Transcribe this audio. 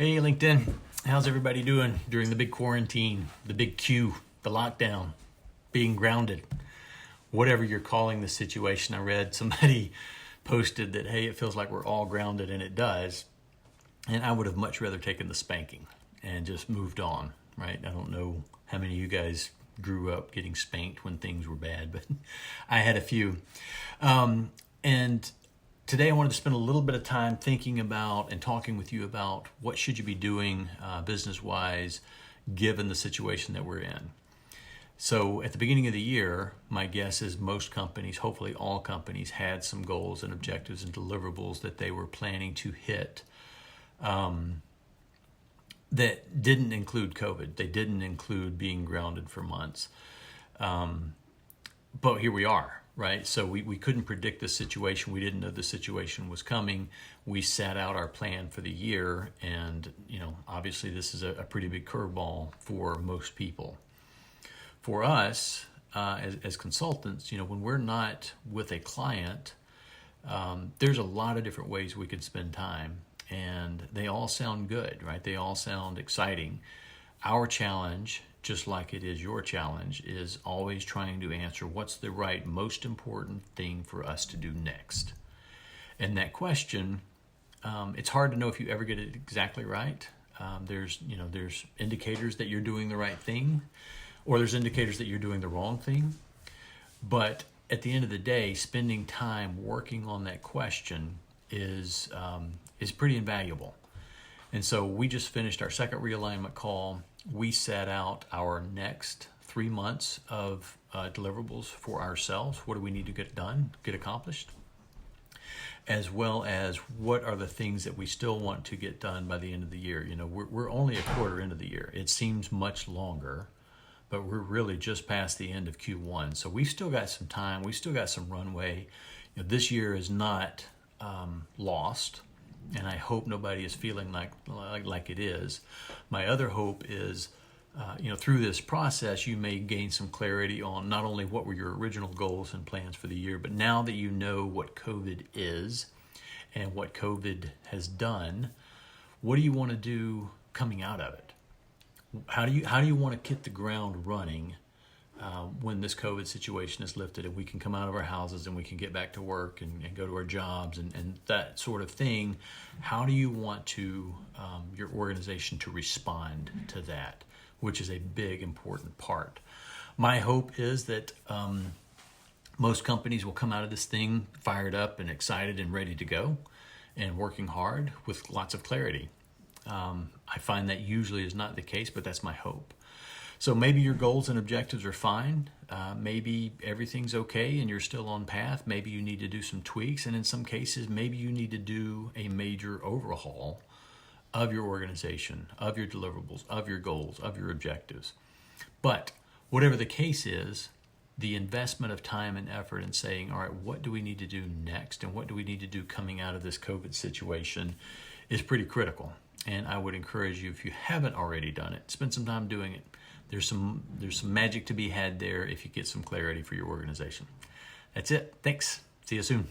Hey LinkedIn, how's everybody doing during the big quarantine, the big Q, the lockdown, being grounded, whatever you're calling the situation? I read somebody posted that, hey, it feels like we're all grounded, and it does. And I would have much rather taken the spanking and just moved on, right? I don't know how many of you guys grew up getting spanked when things were bad, but I had a few. And today I wanted to spend a little bit of time thinking about and talking with you about what should you be doing business-wise given the situation that we're in. So at the beginning of the year, my guess is most companies, hopefully all companies, had some goals and objectives and deliverables that they were planning to hit that didn't include COVID. They didn't include being grounded for months. But here we are. Right? So we couldn't predict the situation. We didn't know the situation was coming. We sat out our plan for the year. And, obviously this is a pretty big curveball for most people. For us, as consultants, when we're not with a client, there's a lot of different ways we could spend time. And they all sound good, right? They all sound exciting. Our challenge, just like it is your challenge, is always trying to answer what's the right, most important thing for us to do next. And that question, it's hard to know if you ever get it exactly right. There's indicators that you're doing the right thing, or there's indicators that you're doing the wrong thing. But at the end of the day, spending time working on that question is pretty invaluable. And so we just finished our second realignment call. We set out our next 3 months of deliverables for ourselves. What do we need to get done, get accomplished? As well as what are the things that we still want to get done by the end of the year. We're only a quarter into the year. It seems much longer, but we're really just past the end of Q1. So we've still got some time. We've still got some runway. This year is not lost. And I hope nobody is feeling like it is. My other hope is, through this process, you may gain some clarity on not only what were your original goals and plans for the year, but now that you know what COVID is and what COVID has done, what do you want to do coming out of it? How do you want to hit the ground running when this COVID situation is lifted and we can come out of our houses and we can get back to work and go to our jobs and that sort of thing? How do you want to your organization to respond to that, which is a big, important part? My hope is that most companies will come out of this thing fired up and excited and ready to go and working hard with lots of clarity. I find that usually is not the case, but that's my hope. So maybe your goals and objectives are fine. Maybe everything's okay and you're still on path. Maybe you need to do some tweaks. And in some cases, maybe you need to do a major overhaul of your organization, of your deliverables, of your goals, of your objectives. But whatever the case is, the investment of time and effort in saying, all right, what do we need to do next? And what do we need to do coming out of this COVID situation is pretty critical. And I would encourage you, if you haven't already done it, spend some time doing it. There's some magic to be had there if you get some clarity for your organization. That's it. Thanks. See you soon.